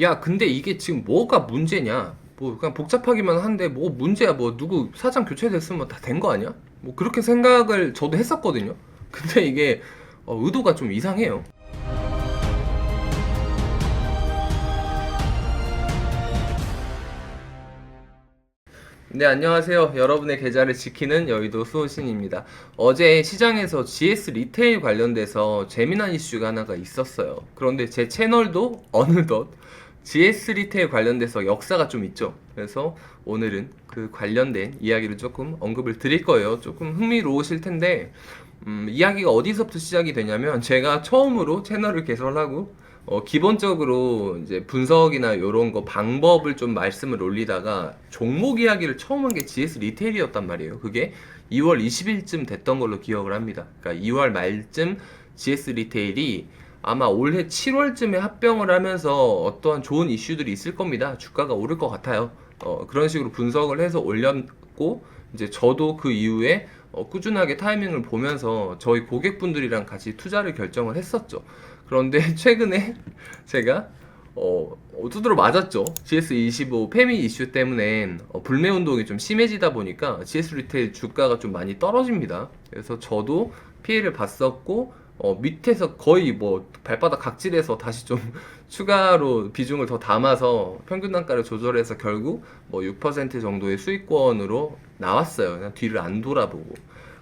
야, 근데 이게 지금 뭐가 문제냐? 뭐 그냥 복잡하기만 한데 뭐 문제야? 뭐 누구 사장 교체됐으면 다 된 거 아니야? 뭐 그렇게 생각을 저도 했었거든요. 근데 이게 의도가 좀 이상해요. 네, 안녕하세요. 여러분의 계좌를 지키는 여의도 수호신입니다. 어제 시장에서 GS 리테일 관련돼서 재미난 이슈가 하나가 있었어요. 그런데 제 채널도 어느덧 GS 리테일 관련돼서 역사가 좀 있죠. 그래서 오늘은 그 관련된 이야기를 조금 언급을 드릴 거예요. 조금 흥미로우실 텐데, 이야기가 어디서부터 시작이 되냐면, 제가 처음으로 채널을 개설하고, 기본적으로 이제 분석이나 이런 거 방법을 좀 말씀을 올리다가 종목 이야기를 처음 한 게 GS 리테일이었단 말이에요. 그게 2월 20일쯤 됐던 걸로 기억을 합니다. 그러니까 2월 말쯤 GS 리테일이 아마 올해 7월쯤에 합병을 하면서 어떠한 좋은 이슈들이 있을 겁니다. 주가가 오를 것 같아요. 그런 식으로 분석을 해서 올렸고, 이제 저도 그 이후에 꾸준하게 타이밍을 보면서 저희 고객분들이랑 같이 투자를 결정을 했었죠. 그런데 최근에 제가 두드러 맞았죠. GS25 페미 이슈 때문에 불매 운동이 좀 심해지다 보니까 GS 리테일 주가가 좀 많이 떨어집니다. 그래서 저도 피해를 봤었고, 밑에서 거의 뭐 발바닥 각질해서 다시 좀 추가로 비중을 더 담아서 평균 단가를 조절해서 결국 뭐 6% 정도의 수익권으로 나왔어요. 그냥 뒤를 안 돌아보고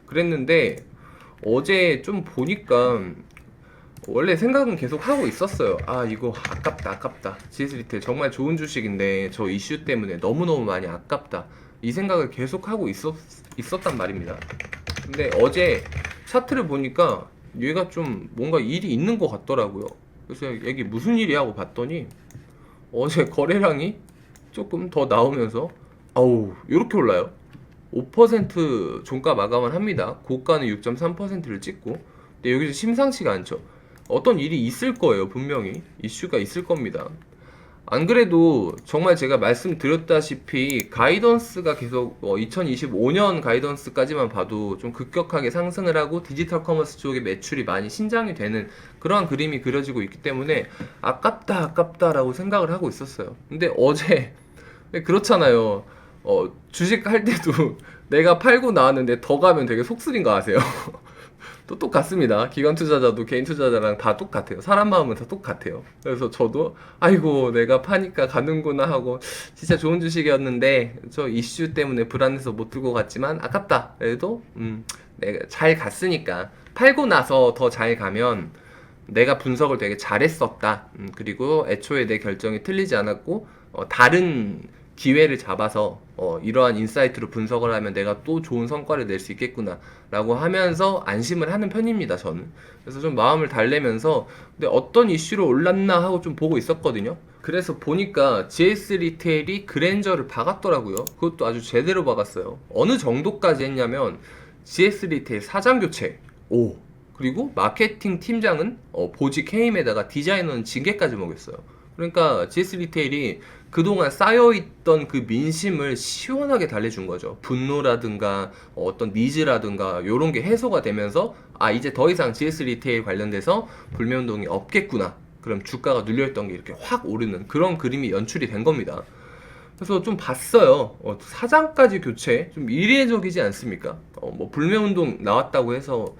그랬는데, 어제 좀 보니까 원래 생각은 계속 하고 있었어요. 아, 이거 아깝다, 아깝다. GS 리테일 정말 좋은 주식인데 저 이슈 때문에 너무너무 많이 아깝다. 이 생각을 계속 하고 있었단 말입니다. 근데 어제 차트를 보니까 얘가 좀 뭔가 일이 있는 것 같더라고요. 그래서 이게 무슨 일이야 하고 봤더니 어제 거래량이 조금 더 나오면서 아우, 이렇게 올라요. 5% 종가 마감을 합니다. 고가는 6.3%를 찍고. 근데 여기서 심상치가 않죠. 어떤 일이 있을 거예요. 분명히 이슈가 있을 겁니다. 안 그래도 정말 제가 말씀드렸다시피 가이던스가 계속 2025년 가이던스까지만 봐도 좀 급격하게 상승을 하고 디지털 커머스 쪽의 매출이 많이 신장이 되는 그러한 그림이 그려지고 있기 때문에 아깝다, 아깝다라고 생각을 하고 있었어요. 근데 어제 그렇잖아요. 주식 할 때도 내가 팔고 나왔는데 더 가면 되게 속쓰린 거 아세요? 또 똑같습니다. 기관 투자자도 개인 투자자랑 다 똑같아요. 사람 마음은 다 똑같아요. 그래서 저도 아이고 내가 파니까 가는구나 하고 진짜 좋은 주식이었는데 저 이슈 때문에 불안해서 못 들고 갔지만 아깝다. 그래도 내가 잘 갔으니까 팔고 나서 더 잘 가면 내가 분석을 되게 잘했었다. 그리고 애초에 내 결정이 틀리지 않았고 다른 기회를 잡아서 이러한 인사이트로 분석을 하면 내가 또 좋은 성과를 낼 수 있겠구나 라고 하면서 안심을 하는 편입니다, 저는. 그래서 좀 마음을 달래면서 근데 어떤 이슈로 올랐나 하고 좀 보고 있었거든요. 그래서 보니까 GS 리테일이 그랜저를 박았더라고요. 그것도 아주 제대로 박았어요. 어느 정도까지 했냐면 GS 리테일 사장 교체, 오, 그리고 마케팅 팀장은 보직 해임에다가 디자이너는 징계까지 먹였어요. 그러니까 GS 리테일이 그동안 쌓여있던 그 민심을 시원하게 달래준 거죠. 분노라든가 어떤 니즈라든가 이런 게 해소가 되면서 아, 이제 더 이상 GS 리테일 관련돼서 불매운동이 없겠구나. 그럼 주가가 눌려있던 게 이렇게 확 오르는 그런 그림이 연출이 된 겁니다. 그래서 좀 봤어요. 사장까지 교체 좀 이례적이지 않습니까? 뭐 불매운동 나왔다고 해서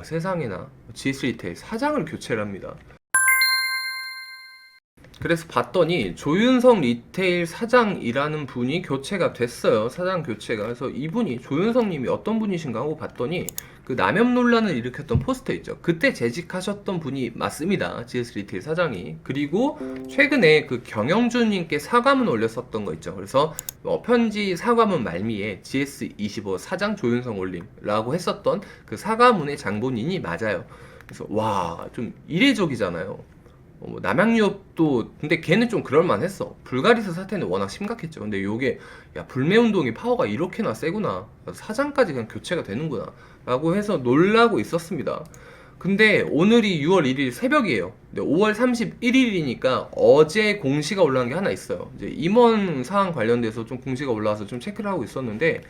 세상에나 GS 리테일 사장을 교체를 합니다. 그래서 봤더니 조윤성 리테일 사장이라는 분이 교체가 됐어요. 사장 교체가. 그래서 이분이 조윤성 님이 어떤 분이신가 하고 봤더니 그 남염 논란을 일으켰던 포스터 있죠. 그때 재직하셨던 분이 맞습니다. GS 리테일 사장이. 그리고 최근에 그 경영준 님께 사과문 올렸었던 거 있죠. 그래서 편지 사과문 말미에 GS25 사장 조윤성 올림라고 했었던 그 사과문의 장본인이 맞아요. 그래서 와, 좀 이례적이잖아요. 뭐 남양유업도 근데 걔는 좀 그럴만했어. 불가리스 사태는 워낙 심각했죠. 근데 요게 야, 불매운동이 파워가 이렇게나 세구나, 사장까지 그냥 교체가 되는구나 라고 해서 놀라고 있었습니다. 근데 오늘이 6월 1일 새벽이에요. 근데 5월 31일이니까 어제 공시가 올라온 게 하나 있어요. 이제 임원 사항 관련돼서 좀 공시가 올라와서 좀 체크를 하고 있었는데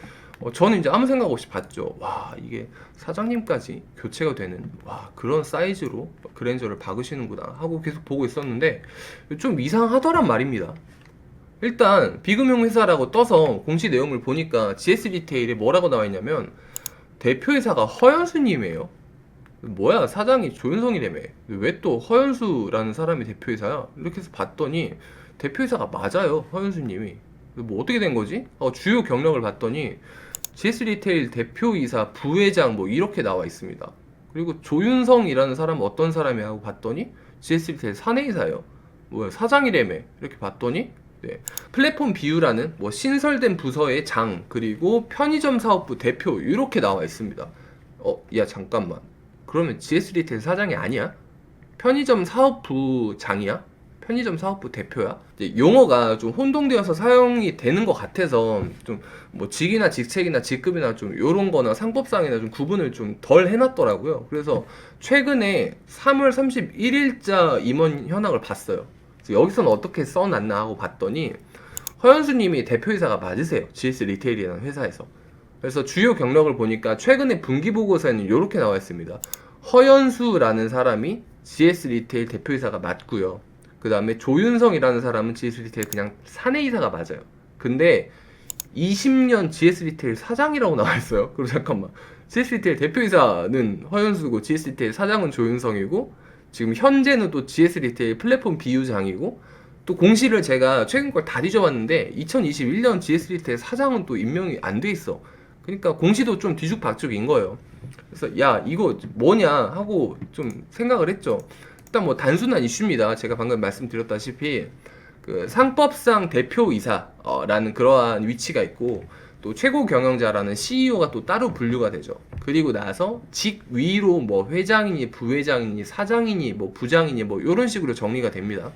저는 이제 아무 생각 없이 봤죠. 와, 이게 사장님까지 교체가 되는, 와, 그런 사이즈로 그랜저를 박으시는구나 하고 계속 보고 있었는데 좀 이상하더란 말입니다. 일단 비금융 회사라고 떠서 공시 내용을 보니까 GS 리테일에 뭐라고 나와 있냐면 대표이사가 허연수님이에요. 뭐야, 사장이 조윤성이라며. 왜 또 허연수라는 사람이 대표이사야? 이렇게 해서 봤더니 대표이사가 맞아요, 허연수님이. 뭐 어떻게 된 거지? 주요 경력을 봤더니 GS 리테일 대표이사, 부회장 뭐 이렇게 나와 있습니다. 그리고 조윤성이라는 사람은 어떤 사람이야 하고 봤더니 GS 리테일 사내이사예요. 뭐야, 사장이라며. 이렇게 봤더니 네. 플랫폼 비유라는 뭐 신설된 부서의 장, 그리고 편의점 사업부 대표 이렇게 나와 있습니다. 야, 잠깐만. 그러면 GS 리테일 사장이 아니야? 편의점 사업부 장이야? 편의점 사업부 대표야? 이제 용어가 좀 혼동되어서 사용이 되는 것 같아서 좀 뭐 직이나 직책이나 직급이나 좀 요런 거나 상법상이나 좀 구분을 좀 덜 해놨더라고요. 그래서 최근에 3월 31일자 임원 현황을 봤어요. 그래서 여기서는 어떻게 써놨나 하고 봤더니 허연수님이 대표이사가 맞으세요. GS 리테일이라는 회사에서. 그래서 주요 경력을 보니까 최근에 분기보고서에는 이렇게 나와 있습니다. 허연수라는 사람이 GS 리테일 대표이사가 맞고요. 그 다음에 조윤성이라는 사람은 GS 리테일 그냥 사내이사가 맞아요. 근데 20년 GS 리테일 사장이라고 나와 있어요. 그럼 잠깐만. GS 리테일 대표이사는 허연수고 GS 리테일 사장은 조윤성이고 지금 현재는 또 GS 리테일 플랫폼 비유장이고 또 공시를 제가 최근 걸 다 뒤져봤는데 2021년 GS 리테일 사장은 또 임명이 안 돼 있어. 그러니까 공시도 좀 뒤죽박죽인 거예요. 그래서 야, 이거 뭐냐 하고 좀 생각을 했죠. 일단 뭐 단순한 이슈입니다. 제가 방금 말씀드렸다시피 그 상법상 대표이사라는 그러한 위치가 있고 또 최고 경영자라는 CEO가 또 따로 분류가 되죠. 그리고 나서 직 위로 뭐 회장이니 부회장이니 사장이니 뭐 부장이니 뭐 이런 식으로 정리가 됩니다.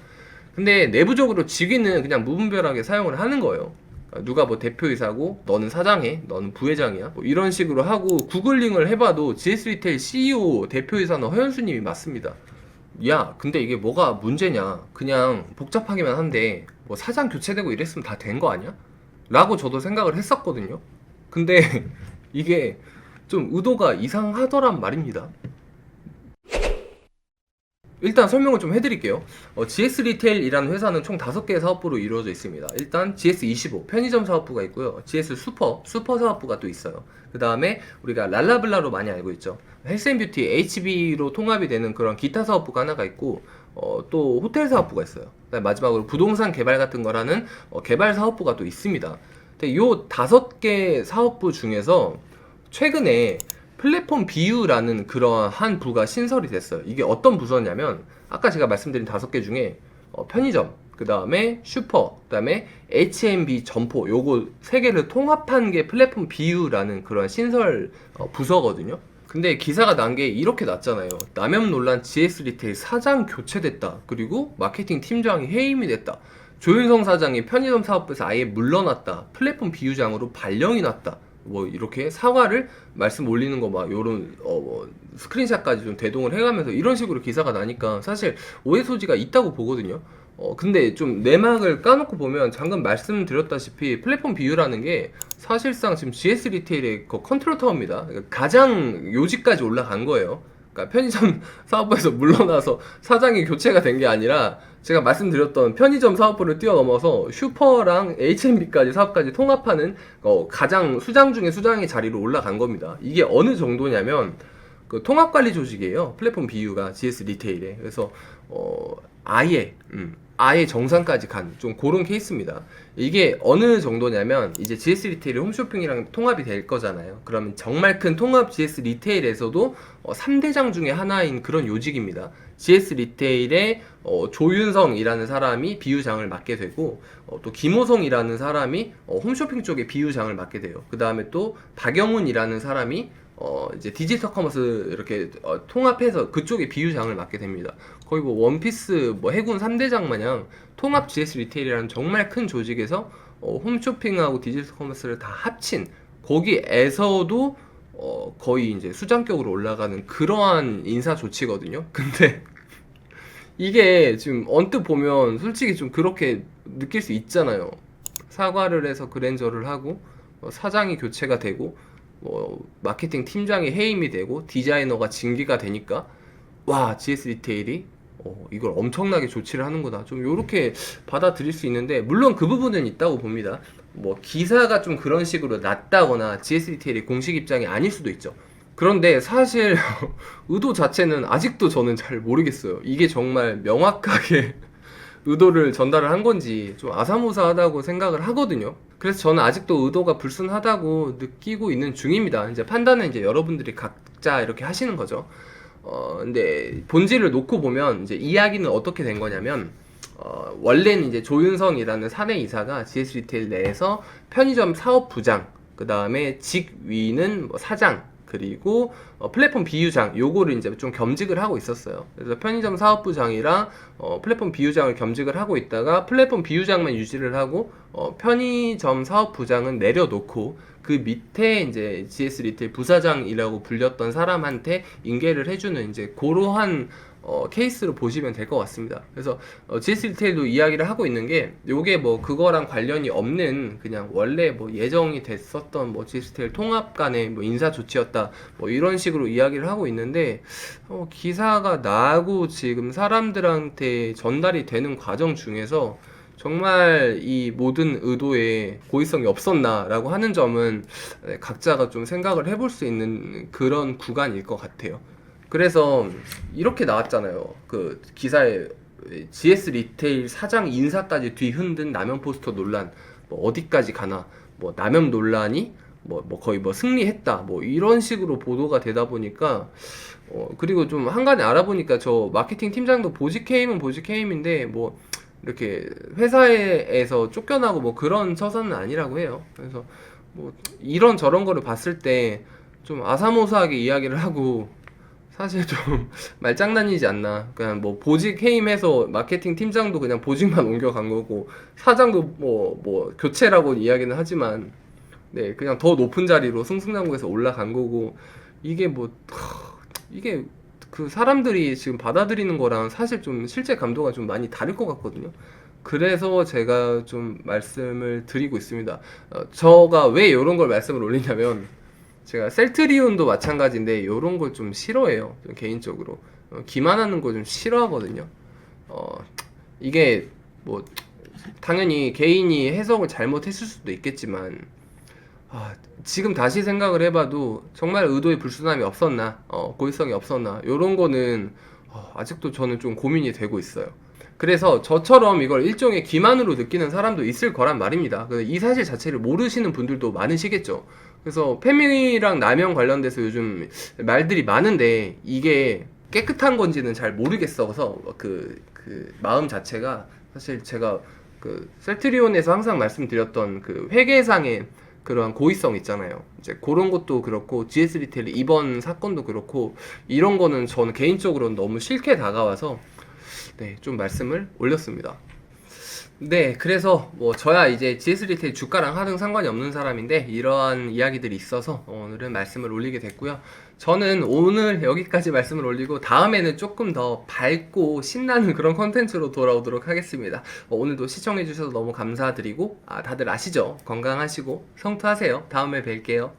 근데 내부적으로 직위는 그냥 무분별하게 사용을 하는 거예요. 누가 뭐 대표이사고 너는 사장해, 너는 부회장이야, 뭐 이런 식으로 하고 구글링을 해봐도 GS 리테일 CEO 대표이사는 허연수님이 맞습니다. 야, 근데 이게 뭐가 문제냐? 그냥 복잡하기만 한데 뭐 사장 교체되고 이랬으면 다 된 거 아니야? 라고 저도 생각을 했었거든요. 근데 이게 좀 의도가 이상하더란 말입니다. 일단 설명을 좀 해드릴게요. GS 리테일이라는 회사는 총 5개의 사업부로 이루어져 있습니다. 일단 GS25 편의점 사업부가 있고요. GS 슈퍼 사업부가 또 있어요. 그 다음에 우리가 랄라블라로 많이 알고 있죠. 헬스앤뷰티 HB로 통합이 되는 그런 기타 사업부가 하나가 있고 또 호텔 사업부가 있어요. 그다음에 마지막으로 부동산 개발 같은 거라는 개발 사업부가 또 있습니다. 근데 요 5개 사업부 중에서 최근에 플랫폼 비유라는 그러한 부가 신설이 됐어요. 이게 어떤 부서냐면 아까 제가 말씀드린 5개 중에 편의점, 그 다음에 슈퍼, 그 다음에 H&B 점포 요거 3개를 통합한 게 플랫폼 비유라는 그런 신설 부서거든요. 근데 기사가 난 게 이렇게 났잖아요. 남염 논란 GS 리테일 사장 교체됐다. 그리고 마케팅 팀장이 해임이 됐다. 조윤성 사장이 편의점 사업부에서 아예 물러났다. 플랫폼 비유장으로 발령이 났다. 뭐 이렇게 사과를 말씀 올리는 거 막 요런 스크린샷까지 좀 대동을 해가면서 이런 식으로 기사가 나니까 사실 오해 소지가 있다고 보거든요. 근데 좀 내막을 까놓고 보면 방금 말씀드렸다시피 플랫폼 비유라는 게 사실상 지금 GS 리테일의 컨트롤 타워입니다. 그러니까 가장 요직까지 올라간 거예요. 그러니까 편의점 사업부에서 물러나서 사장이 교체가 된 게 아니라 제가 말씀드렸던 편의점 사업부를 뛰어넘어서 슈퍼랑 H&B까지 사업까지 통합하는 가장 수장 중에 수장의 자리로 올라간 겁니다. 이게 어느 정도냐면 그 통합관리 조직이에요. 플랫폼 비유가 GS 리테일에. 그래서 아예 정상까지 간 좀 그런 케이스입니다. 이게 어느 정도냐면 이제 GS 리테일이 홈쇼핑이랑 통합이 될 거잖아요. 그러면 정말 큰 통합 GS 리테일에서도 3대장 중에 하나인 그런 요직입니다. GS 리테일의 조윤성이라는 사람이 비유장을 맡게 되고 또 김호성이라는 사람이 홈쇼핑 쪽에 비유장을 맡게 돼요. 그 다음에 또 박영훈이라는 사람이 이제 디지털 커머스 이렇게 통합해서 그쪽에 비유장을 맡게 됩니다. 거의 뭐 원피스 뭐 해군 3대장 마냥 통합 GS 리테일이라는 정말 큰 조직에서 홈쇼핑하고 디지털 커머스를 다 합친 거기에서도 거의 이제 수장격으로 올라가는 그러한 인사 조치거든요. 근데 이게 지금 언뜻 보면 솔직히 좀 그렇게 느낄 수 있잖아요. 사과를 해서 그랜저를 하고 사장이 교체가 되고 마케팅 팀장이 해임이 되고 디자이너가 징계가 되니까 와 GS 리테일이 이걸 엄청나게 조치를 하는구나 좀 요렇게 받아들일 수 있는데 물론 그 부분은 있다고 봅니다. 뭐 기사가 좀 그런 식으로 났다거나 GS 리테일이 공식 입장이 아닐 수도 있죠. 그런데 사실 의도 자체는 아직도 저는 잘 모르겠어요. 이게 정말 명확하게 의도를 전달을 한 건지 좀 아사모사하다고 생각을 하거든요. 그래서 저는 아직도 의도가 불순하다고 느끼고 있는 중입니다. 이제 판단은 이제 여러분들이 각자 이렇게 하시는 거죠. 근데 본질을 놓고 보면 이제 이야기는 어떻게 된 거냐면 원래는 이제 조윤성이라는 사내이사가 GS 리테일 내에서 편의점 사업부장, 그 다음에 직위는 뭐 사장, 그리고 플랫폼 비유장 요거를 이제 좀 겸직을 하고 있었어요. 그래서 편의점 사업부장이랑 플랫폼 비유장을 겸직을 하고 있다가 플랫폼 비유장만 유지를 하고 편의점 사업부장은 내려놓고 그 밑에 이제 GS 리테일 부사장이라고 불렸던 사람한테 인계를 해주는 이제 그러한 케이스로 보시면 될 것 같습니다. 그래서 GS 리테일도 이야기를 하고 있는 게 요게 뭐 그거랑 관련이 없는 그냥 원래 뭐 예정이 됐었던 뭐 GS 리테일 통합 간의 뭐 인사 조치였다 뭐 이런 식으로 이야기를 하고 있는데 기사가 나고 지금 사람들한테 전달이 되는 과정 중에서 정말 이 모든 의도에 고의성이 없었나라고 하는 점은 각자가 좀 생각을 해볼 수 있는 그런 구간일 것 같아요. 그래서 이렇게 나왔잖아요. 그 기사에 GS 리테일 사장 인사까지 뒤흔든 남영 포스터 논란, 뭐 어디까지 가나, 뭐 남영 논란이 뭐 거의 뭐 승리했다, 뭐 이런 식으로 보도가 되다 보니까 그리고 좀 한간에 알아보니까 저 마케팅 팀장도 보직 해임은 보직 해임인데 뭐 이렇게 회사에서 쫓겨나고 뭐 그런 처사는 아니라고 해요. 그래서 뭐 이런 저런 거를 봤을 때 좀 아사모사하게 이야기를 하고 사실 좀 말장난이지 않나. 그냥 뭐 보직 해임해서 마케팅 팀장도 그냥 보직만 옮겨간 거고 사장도 뭐 교체라고 이야기는 하지만 네 그냥 더 높은 자리로 승승장구해서 올라간 거고 이게 이게 그 사람들이 지금 받아들이는 거랑 사실 좀 실제 감도가 좀 많이 다를 것 같거든요. 그래서 제가 좀 말씀을 드리고 있습니다. 저가 왜 이런 걸 말씀을 올리냐면 제가 셀트리온도 마찬가지인데 이런 걸 좀 싫어해요. 좀 개인적으로 기만하는 거 좀 싫어하거든요. 이게 뭐 당연히 개인이 해석을 잘못했을 수도 있겠지만 지금 다시 생각을 해봐도 정말 의도의 불순함이 없었나, 고의성이 없었나 이런 거는 아직도 저는 좀 고민이 되고 있어요. 그래서 저처럼 이걸 일종의 기만으로 느끼는 사람도 있을 거란 말입니다. 이 사실 자체를 모르시는 분들도 많으시겠죠. 그래서 페미랑 남용 관련돼서 요즘 말들이 많은데 이게 깨끗한 건지는 잘 모르겠어서 그 마음 자체가 사실 제가 그 셀트리온에서 항상 말씀드렸던 그 회계상의 그러한 고의성 있잖아요. 이제 그런 것도 그렇고 GS 리테일 이번 사건도 그렇고 이런 거는 저는 개인적으로는 너무 싫게 다가와서 네, 좀 말씀을 올렸습니다. 네, 그래서 뭐 저야 이제 GS 리테일 주가랑 하등 상관이 없는 사람인데 이러한 이야기들이 있어서 오늘은 말씀을 올리게 됐고요. 저는 오늘 여기까지 말씀을 올리고 다음에는 조금 더 밝고 신나는 그런 컨텐츠로 돌아오도록 하겠습니다. 오늘도 시청해주셔서 너무 감사드리고 다들 아시죠? 건강하시고 성투하세요. 다음에 뵐게요.